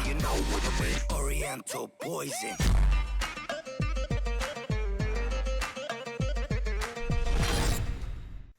you know what I mean. Oriental poison.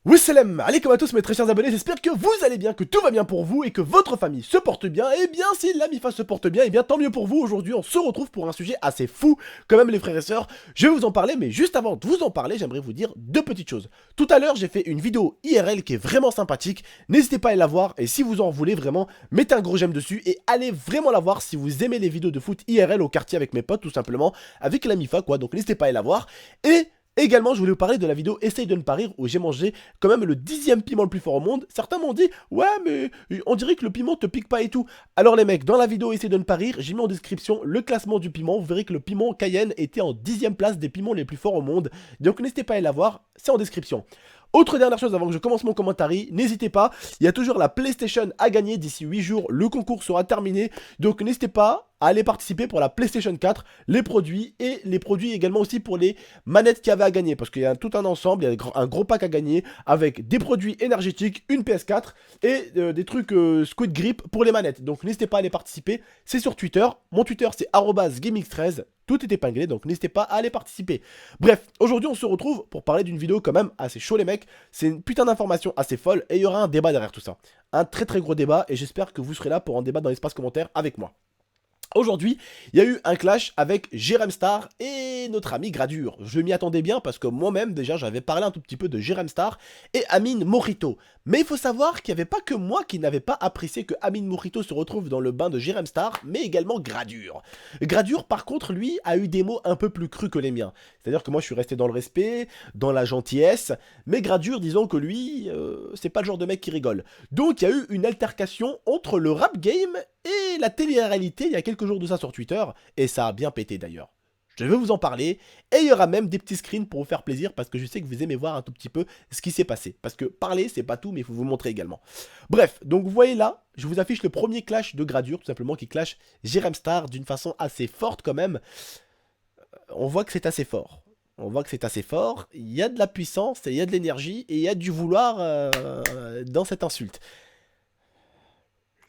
Wassalam alaikum à tous mes très chers abonnés, j'espère que vous allez bien, que tout va bien pour vous et que votre famille se porte bien. Et bien si la MIFA se porte bien, et bien tant mieux pour vous. Aujourd'hui on se retrouve pour un sujet assez fou quand même les frères et sœurs. Je vais vous en parler, mais juste avant de vous en parler, j'aimerais vous dire deux petites choses. Tout à l'heure j'ai fait une vidéo IRL qui est vraiment sympathique, n'hésitez pas à aller la voir et si vous en voulez vraiment, mettez un gros j'aime dessus et allez vraiment la voir si vous aimez les vidéos de foot IRL au quartier avec mes potes tout simplement, avec la MIFA quoi, donc n'hésitez pas à aller la voir. Et également, je voulais vous parler de la vidéo Essaye de ne pas rire où j'ai mangé quand même le 10e piment le plus fort au monde. Certains m'ont dit, ouais, mais on dirait que le piment te pique pas et tout. Alors les mecs, dans la vidéo Essaye de ne pas rire, j'ai mis en description le classement du piment. Vous verrez que le piment Cayenne était en 10e place des piments les plus forts au monde. Donc n'hésitez pas à aller la voir, c'est en description. Autre dernière chose avant que je commence mon commentaire, n'hésitez pas, il y a toujours la PlayStation à gagner d'ici 8 jours, le concours sera terminé, donc n'hésitez pas à aller participer pour la PlayStation 4, les produits et les produits également aussi pour les manettes qu'il y avait à gagner, parce qu'il y a tout un ensemble, il y a un gros pack à gagner avec des produits énergétiques, une PS4 et des trucs Squid Grip pour les manettes, donc n'hésitez pas à aller participer, c'est sur Twitter, mon Twitter c'est @gamix13, tout est épinglé, donc n'hésitez pas à aller participer. Bref, aujourd'hui on se retrouve pour parler d'une vidéo quand même assez chaud les mecs. C'est une putain d'information assez folle et il y aura un débat derrière tout ça. Un très très gros débat et j'espère que vous serez là pour en débattre dans l'espace commentaire avec moi. Aujourd'hui, il y a eu un clash avec Jérém Star et notre ami Gradure. Je m'y attendais bien parce que moi-même déjà j'avais parlé un tout petit peu de Jérém Star et Amine Morito. Mais il faut savoir qu'il n'y avait pas que moi qui n'avais pas apprécié que Amine Morito se retrouve dans le bain de Jérém Star, mais également Gradure. Gradure par contre lui a eu des mots un peu plus crus que les miens. C'est-à-dire que moi je suis resté dans le respect, dans la gentillesse, mais Gradure disons que lui, c'est pas le genre de mec qui rigole. Donc il y a eu une altercation entre le rap game et la télé-réalité il y a quelques jours de ça sur Twitter, et ça a bien pété d'ailleurs. Je vais vous en parler, et il y aura même des petits screens pour vous faire plaisir, parce que je sais que vous aimez voir un tout petit peu ce qui s'est passé. Parce que parler, c'est pas tout, mais il faut vous montrer également. Bref, donc vous voyez là, je vous affiche le premier clash de Gradure, tout simplement, qui clash Jérém Star d'une façon assez forte quand même. On voit que c'est assez fort. On voit que c'est assez fort, il y a de la puissance, il y a de l'énergie, et il y a du vouloir dans cette insulte.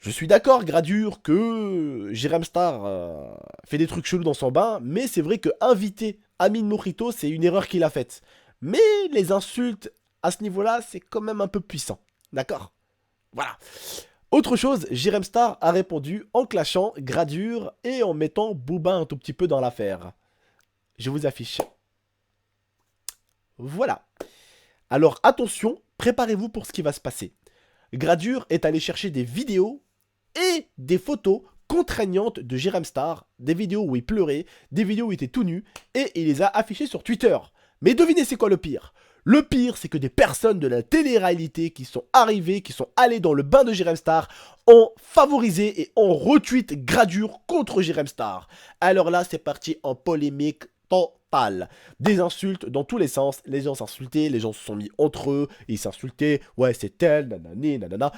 Je suis d'accord, Gradure, que Jérém Star fait des trucs chelous dans son bain, mais c'est vrai que inviter Amine Morito, c'est une erreur qu'il a faite. Mais les insultes à ce niveau-là, c'est quand même un peu puissant. D'accord? Voilà. Autre chose, Jérém Star a répondu en clashant Gradure et en mettant Booba un tout petit peu dans l'affaire. Je vous affiche. Voilà. Alors attention, préparez-vous pour ce qui va se passer. Gradure est allé chercher des vidéos et des photos contraignantes de Jérém Star, des vidéos où il pleurait, des vidéos où il était tout nu, et il les a affichées sur Twitter. Mais devinez c'est quoi le pire? Le pire, c'est que des personnes de la télé-réalité qui sont arrivées, qui sont allées dans le bain de Jérém Star, ont favorisé et ont retweet Gradure contre Jérém Star. Alors là, c'est parti en polémique totale. Des insultes dans tous les sens, les gens s'insultaient, les gens se sont mis entre eux, ils s'insultaient, ouais c'est elle, nanani, nanana.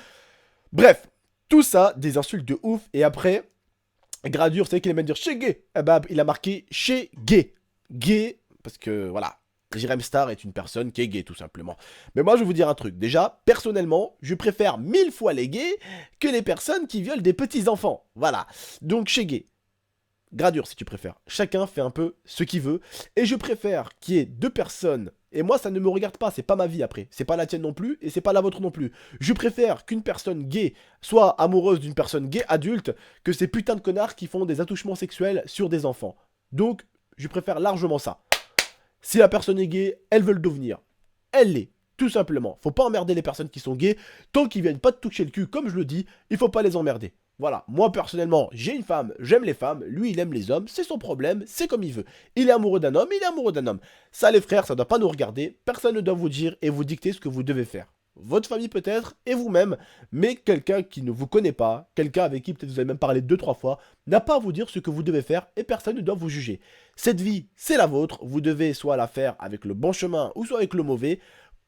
Bref. Tout ça, des insultes de ouf. Et après, Gradure, c'est qu'il aime dire chez gay. Eh ben, il a marqué chez gay. Gay, parce que voilà, Jérém Star est une personne qui est gay, tout simplement. Mais moi, je vais vous dire un truc. Déjà, personnellement, je préfère 1000 fois les gays que les personnes qui violent des petits-enfants. Voilà. Donc, chez gay. Gradure, si tu préfères. Chacun fait un peu ce qu'il veut. Et je préfère qu'il y ait deux personnes. Et moi, ça ne me regarde pas, c'est pas ma vie après. C'est pas la tienne non plus, et c'est pas la vôtre non plus. Je préfère qu'une personne gay soit amoureuse d'une personne gay adulte que ces putains de connards qui font des attouchements sexuels sur des enfants. Donc, je préfère largement ça. Si la personne est gay, elle veut le devenir. Elle l'est, tout simplement. Faut pas emmerder les personnes qui sont gays. Tant qu'ils viennent pas te toucher le cul, comme je le dis, il faut pas les emmerder. Voilà, moi personnellement, j'ai une femme, j'aime les femmes, lui il aime les hommes, c'est son problème, c'est comme il veut. Il est amoureux d'un homme, il est amoureux d'un homme. Ça les frères, ça doit pas nous regarder, personne ne doit vous dire et vous dicter ce que vous devez faire. Votre famille peut-être, et vous-même, mais quelqu'un qui ne vous connaît pas, quelqu'un avec qui peut-être vous avez même parlé 2-3 fois, n'a pas à vous dire ce que vous devez faire et personne ne doit vous juger. Cette vie, c'est la vôtre, vous devez soit la faire avec le bon chemin ou soit avec le mauvais.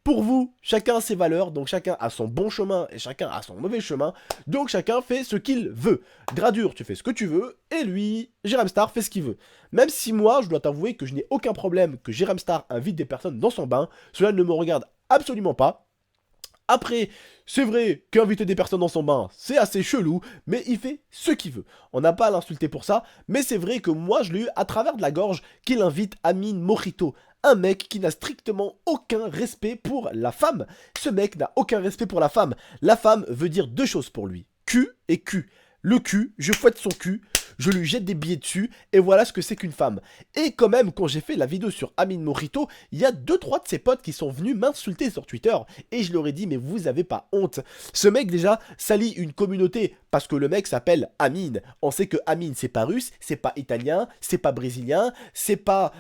Pour vous, chacun a ses valeurs, donc chacun a son bon chemin et chacun a son mauvais chemin, donc chacun fait ce qu'il veut. Gradure, tu fais ce que tu veux, et lui, Jérém Star, fait ce qu'il veut. Même si moi, je dois t'avouer que je n'ai aucun problème que Jérém Star invite des personnes dans son bain, cela ne me regarde absolument pas. Après, c'est vrai qu'inviter des personnes dans son bain, c'est assez chelou, mais il fait ce qu'il veut. On n'a pas à l'insulter pour ça, mais c'est vrai que moi je l'ai eu à travers de la gorge qu'il invite Amine Mojito. Un mec qui n'a strictement aucun respect pour la femme. Ce mec n'a aucun respect pour la femme. La femme veut dire deux choses pour lui. Cul et cul. Le cul, je fouette son cul, je lui jette des billets dessus, et voilà ce que c'est qu'une femme. Et quand même, quand j'ai fait la vidéo sur Amine Mojito, il y a 2-3 de ses potes qui sont venus m'insulter sur Twitter, et je leur ai dit, mais vous avez pas honte. Ce mec déjà salit une communauté, parce que le mec s'appelle Amine. On sait que Amine c'est pas russe, c'est pas italien, c'est pas brésilien, c'est pas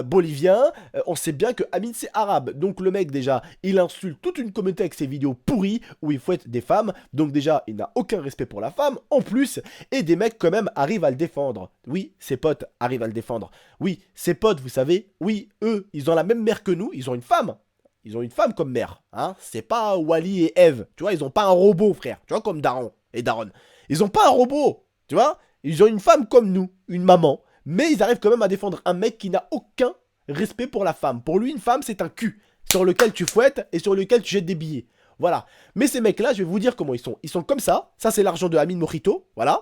bolivien, on sait bien que Amine c'est arabe. Donc le mec déjà, il insulte toute une communauté avec ses vidéos pourries, où il fouette des femmes, donc déjà, il n'a aucun respect pour la femme, en plus, et des mecs quand même arrivent à le défendre. Oui, ses potes arrivent à le défendre. Oui, ses potes, vous savez, oui, eux, ils ont la même mère que nous, ils ont une femme. Ils ont une femme comme mère, hein. C'est pas Wally et Eve, tu vois, ils ont pas un robot, frère, tu vois, comme Daron et Daron. Ils ont pas un robot, tu vois. Ils ont une femme comme nous, une maman, mais ils arrivent quand même à défendre un mec qui n'a aucun respect pour la femme. Pour lui, une femme, c'est un cul sur lequel tu fouettes et sur lequel tu jettes des billets. Voilà. Mais ces mecs-là, je vais vous dire comment ils sont. Ils sont comme ça. Ça, c'est l'argent de Amine Mojito. Voilà.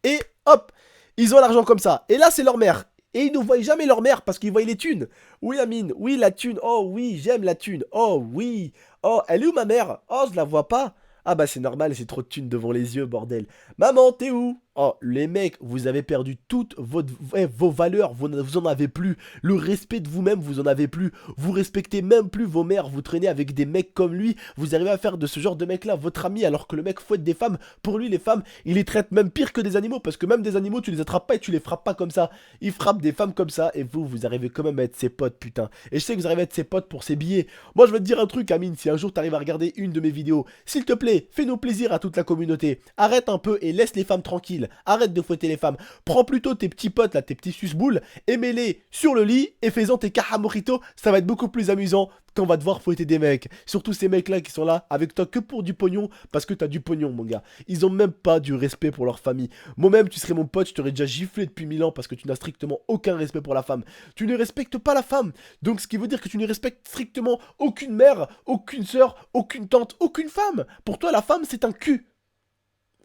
Et hop, ils ont l'argent comme ça. Et là, c'est leur mère. Et ils ne voient jamais leur mère parce qu'ils voient les thunes. Oui, Amine. Oui, la thune. Oh, oui, j'aime la thune. Oh, oui. Oh, elle est où ma mère? Oh, je la vois pas. Ah bah c'est normal, c'est trop de thunes devant les yeux, bordel. Maman, t'es où? Oh, les mecs, vous avez perdu toutes vos valeurs, vous en avez plus. Le respect de vous-même, vous en avez plus. Vous respectez même plus vos mères, vous traînez avec des mecs comme lui. Vous arrivez à faire de ce genre de mec-là votre ami, alors que le mec fouette des femmes. Pour lui, les femmes, il les traite même pire que des animaux, parce que même des animaux, tu les attrapes pas et tu les frappes pas comme ça. Il frappe des femmes comme ça, et vous arrivez quand même à être ses potes, putain. Et je sais que vous arrivez à être ses potes pour ses billets. Moi, je vais te dire un truc, Amine, si un jour t'arrives à regarder une de mes vidéos, s'il te plaît, fais-nous plaisir à toute la communauté. Arrête un peu et laisse les femmes tranquilles. Arrête de fouetter les femmes. Prends plutôt tes petits potes là, tes petits susboules, et mets-les sur le lit et fais-en tes caramoritos. Ça va être beaucoup plus amusant quand on va devoir fouetter des mecs. Surtout ces mecs là qui sont là avec toi que pour du pognon, parce que t'as du pognon, mon gars. Ils ont même pas du respect pour leur famille. Moi-même, tu serais mon pote, je t'aurais déjà giflé depuis 1000 ans parce que tu n'as strictement aucun respect pour la femme. Tu ne respectes pas la femme. Donc ce qui veut dire que tu ne respectes strictement aucune mère, aucune soeur, aucune tante, aucune femme. Pour toi, la femme, c'est un cul.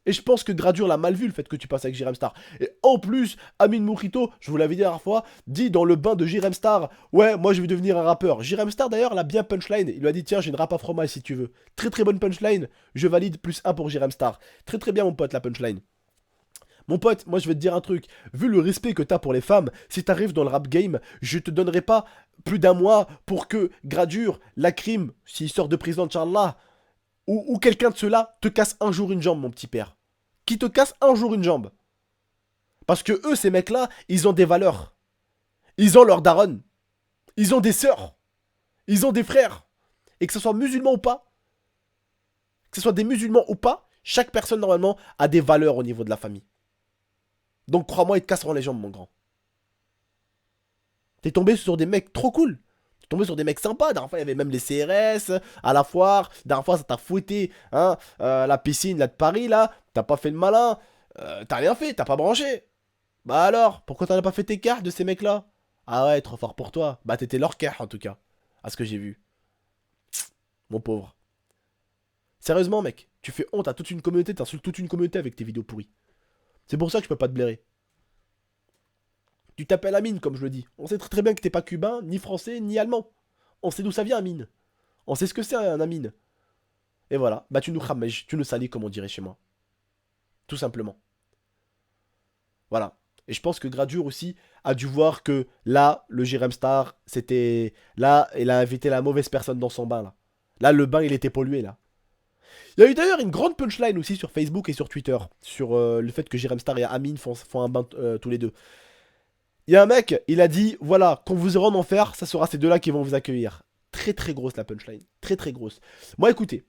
Et je pense que Gradure l'a mal vu le fait que tu passes avec Jirem Star. Et en plus, Amine Mojito, je vous l'avais dit la dernière fois, dit dans le bain de Jirem Star, ouais, moi je vais devenir un rappeur. Jirem Star d'ailleurs l'a bien punchline. Il lui a dit, tiens, j'ai une rap à fromage si tu veux. Très très bonne punchline. Je valide +1 pour Jirem Star. Très très bien mon pote la punchline. Mon pote, moi je vais te dire un truc, vu le respect que t'as pour les femmes, si t'arrives dans le rap game, je te donnerai pas plus d'un mois pour que Gradure, Lacrim, s'il sort de prison, Inch'Allah, ou quelqu'un de ceux-là te casse un jour une jambe, mon petit père. Qui te casse un jour une jambe. Parce que eux, ces mecs-là, ils ont des valeurs. Ils ont leur daronne. Ils ont des sœurs. Ils ont des frères. Et que ce soit musulman ou pas, que ce soit des musulmans ou pas, chaque personne, normalement, a des valeurs au niveau de la famille. Donc, crois-moi, ils te casseront les jambes, mon grand. T'es tombé sur des mecs trop cool. T'es tombé sur des mecs sympas. La dernière fois, il y avait même les CRS à la foire. La dernière fois, ça t'a fouetté. Hein, la piscine là, de Paris, là. T'as pas fait le malin. T'as rien fait. T'as pas branché. Bah alors, pourquoi t'en as pas fait tes cartes de ces mecs-là? Ah ouais, trop fort pour toi. Bah t'étais leur carte, en tout cas. À ce que j'ai vu. Mon pauvre. Sérieusement, mec. Tu fais honte à toute une communauté. T'insultes toute une communauté avec tes vidéos pourries. C'est pour ça que je peux pas te blairer. Tu t'appelles Amine, comme je le dis. On sait très très bien que t'es pas cubain, ni français, ni allemand. On sait d'où ça vient, Amine. On sait ce que c'est un Amine. Et voilà. Bah tu nous khamej, tu nous salis, comme on dirait chez moi. Tout simplement. Voilà. Et je pense que Gradure aussi a dû voir que là, le Jirem Star, c'était... Là, il a invité la mauvaise personne dans son bain, là. Là, le bain, il était pollué, là. Il y a eu d'ailleurs une grande punchline aussi sur Facebook et sur Twitter. Sur le fait que Jirem Star et Amine font un bain tous les deux. Il y a un mec, il a dit, voilà, quand vous irez en enfer, ça sera ces deux-là qui vont vous accueillir. Très très grosse la punchline. Très très grosse. Moi, écoutez.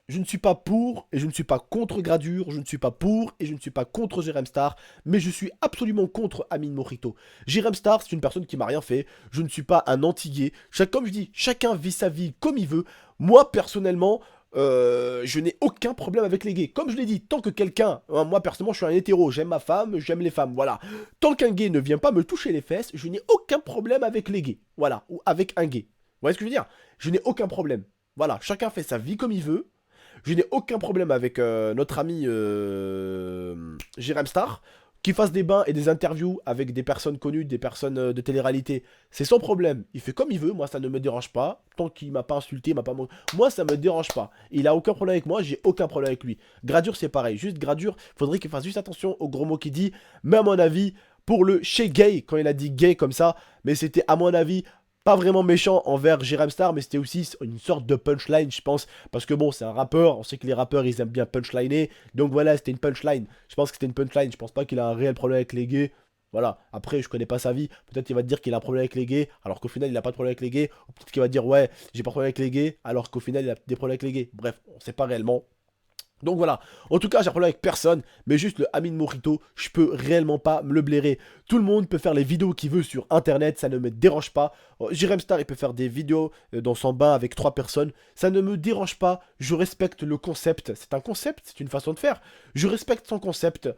Je ne suis pas pour et je ne suis pas contre Gradure, je ne suis pas pour et je ne suis pas contre Jirem Star, mais je suis absolument contre Amine Mojito. Jirem Star, c'est une personne qui m'a rien fait, je ne suis pas un anti-gay. Comme je dis, chacun vit sa vie comme il veut. Moi, personnellement, je n'ai aucun problème avec les gays. Comme je l'ai dit, tant que quelqu'un, moi personnellement, je suis un hétéro, j'aime ma femme, j'aime les femmes, voilà. Tant qu'un gay ne vient pas me toucher les fesses, je n'ai aucun problème avec les gays, voilà, ou avec un gay. Vous voyez ce que je veux dire? Je n'ai aucun problème. Voilà, chacun fait sa vie comme il veut. Je n'ai aucun problème avec notre ami Jérém Star. Qu'il fasse des bains et des interviews avec des personnes connues, des personnes de télé-réalité, c'est son problème. Il fait comme il veut, moi ça ne me dérange pas. Tant qu'il m'a pas insulté, moi ça me dérange pas. Il a aucun problème avec moi, j'ai aucun problème avec lui. Gradure c'est pareil, juste Gradure, faudrait qu'il fasse juste attention aux gros mots qu'il dit. Mais à mon avis, pour le chez gay, quand il a dit gay comme ça, mais c'était à mon avis pas vraiment méchant envers Jérém Star, mais c'était aussi une sorte de punchline, je pense. Parce que bon, c'est un rappeur, on sait que les rappeurs, ils aiment bien punchliner. Donc voilà, c'était une punchline. Je pense que c'était une punchline, je pense pas qu'il a un réel problème avec les gays. Voilà, après, je connais pas sa vie. Peut-être qu'il va te dire qu'il a un problème avec les gays, alors qu'au final, il a pas de problème avec les gays. Ou peut-être qu'il va te dire, ouais, j'ai pas de problème avec les gays, alors qu'au final, il a des problèmes avec les gays. Bref, on sait pas réellement. Donc voilà, en tout cas j'ai un problème avec personne, mais juste le Amine Morito, je peux réellement pas me le blairer. Tout le monde peut faire les vidéos qu'il veut sur internet, ça ne me dérange pas. Jérém Star il peut faire des vidéos dans son bain avec 3 personnes, ça ne me dérange pas, je respecte le concept. C'est un concept, c'est une façon de faire. Je respecte son concept.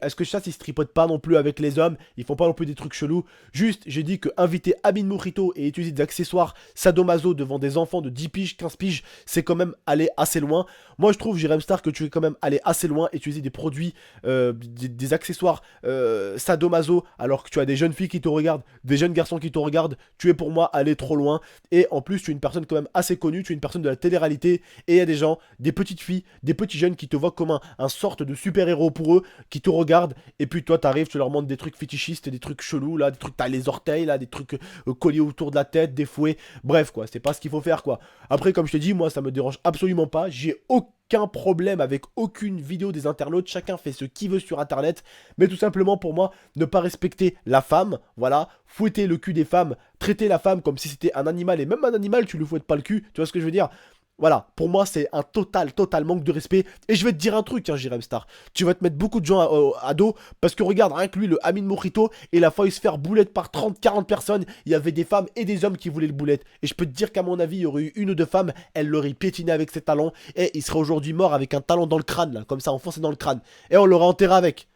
Est-ce que ça, ils se tripotent pas non plus avec les hommes? Ils font pas non plus des trucs chelous. Juste, j'ai dit que inviter Amine Morito et utiliser des accessoires sadomaso devant des enfants de 10 piges, 15 piges, c'est quand même aller assez loin. Moi, je trouve, Jérém Star, que tu es quand même aller assez loin et utiliser des produits, des accessoires sadomaso, alors que tu as des jeunes filles qui te regardent, des jeunes garçons qui te regardent. Tu es pour moi aller trop loin. Et en plus, tu es une personne quand même assez connue, tu es une personne de la télé-réalité. Et il y a des gens, des petites filles, des petits jeunes qui te voient comme un sorte de super-héros pour eux, qui te regardent, et puis toi t'arrives, tu leur montres des trucs fétichistes, des trucs chelous là, des trucs, t'as les orteils là, des trucs collés autour de la tête, des fouets, bref quoi, c'est pas ce qu'il faut faire quoi. Après comme je te dis, moi ça me dérange absolument pas, j'ai aucun problème avec aucune vidéo des internautes, chacun fait ce qu'il veut sur internet, mais tout simplement pour moi, ne pas respecter la femme, voilà, fouetter le cul des femmes, traiter la femme comme si c'était un animal, et même un animal tu lui fouettes pas le cul, tu vois ce que je veux dire? Voilà, pour moi c'est un total manque de respect. Et je vais te dire un truc, hein, Jérém Star. Tu vas te mettre beaucoup de gens à dos. Parce que regarde, rien que lui, le Amine Morito, il a failli se faire boulette par 30-40 personnes. Il y avait des femmes et des hommes qui voulaient le boulette. Et je peux te dire qu'à mon avis, il y aurait eu une ou deux femmes. Elle l'aurait piétiné avec ses talons. Et il serait aujourd'hui mort avec un talon dans le crâne, là, comme ça, enfoncé dans le crâne. Et on l'aurait enterré avec.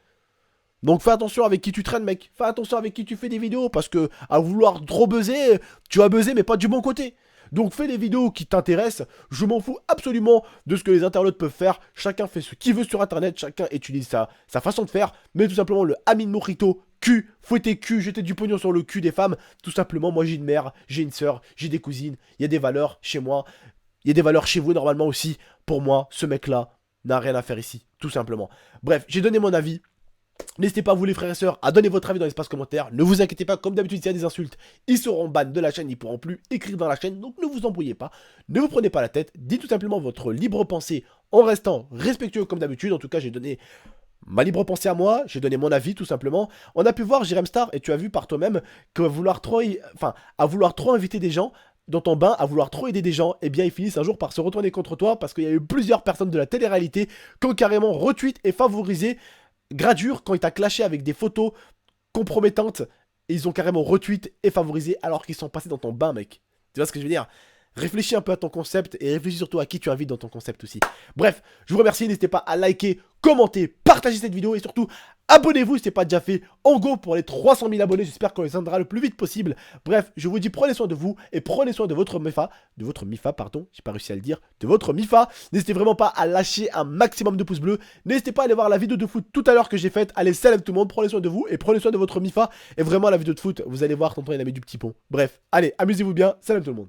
Donc fais attention avec qui tu traînes, mec. Fais attention avec qui tu fais des vidéos. Parce que à vouloir trop buzzer, tu vas buzzer, mais pas du bon côté. Donc fais des vidéos qui t'intéressent, je m'en fous absolument de ce que les internautes peuvent faire, chacun fait ce qu'il veut sur internet, chacun utilise sa façon de faire, mais tout simplement le Amine Morito, cul, fouetter cul, jeter du pognon sur le cul des femmes, tout simplement moi j'ai une mère, j'ai une soeur, j'ai des cousines, il y a des valeurs chez moi, il y a des valeurs chez vous normalement aussi, pour moi ce mec là n'a rien à faire ici, tout simplement. Bref, j'ai donné mon avis. N'hésitez pas vous les frères et sœurs à donner votre avis dans l'espace commentaire. Ne vous inquiétez pas, comme d'habitude s'il y a des insultes, ils seront ban de la chaîne, ils pourront plus écrire dans la chaîne. Donc ne vous embrouillez pas, ne vous prenez pas la tête, dites tout simplement votre libre pensée en restant respectueux comme d'habitude. En tout cas j'ai donné ma libre pensée à moi, j'ai donné mon avis tout simplement. On a pu voir Jérém Star et tu as vu par toi-même que à vouloir trop inviter des gens dans ton bain, à vouloir trop aider des gens, eh bien ils finissent un jour par se retourner contre toi parce qu'il y a eu plusieurs personnes de la télé-réalité qui ont carrément retweet et favorisé Gradure quand il t'a clashé avec des photos compromettantes et ils ont carrément retweet et favorisé alors qu'ils sont passés dans ton bain, mec. Tu vois ce que je veux dire? Réfléchis un peu à ton concept et réfléchis surtout à qui tu invites dans ton concept aussi. Bref, je vous remercie, n'hésitez pas à liker, commenter, partager cette vidéo et surtout abonnez-vous si ce n'est pas déjà fait. En go pour les 300 000 abonnés, j'espère qu'on les atteindra le plus vite possible. Bref, je vous dis prenez soin de vous et prenez soin de votre MIFA, pardon, j'ai pas réussi à le dire, de votre MIFA. N'hésitez vraiment pas à lâcher un maximum de pouces bleus. N'hésitez pas à aller voir la vidéo de foot tout à l'heure que j'ai faite. Allez, salam tout le monde, prenez soin de vous et prenez soin de votre MIFA. Et vraiment la vidéo de foot, vous allez voir, tonton il a mis du petit pont. Bref, allez, amusez-vous bien, salam tout le monde.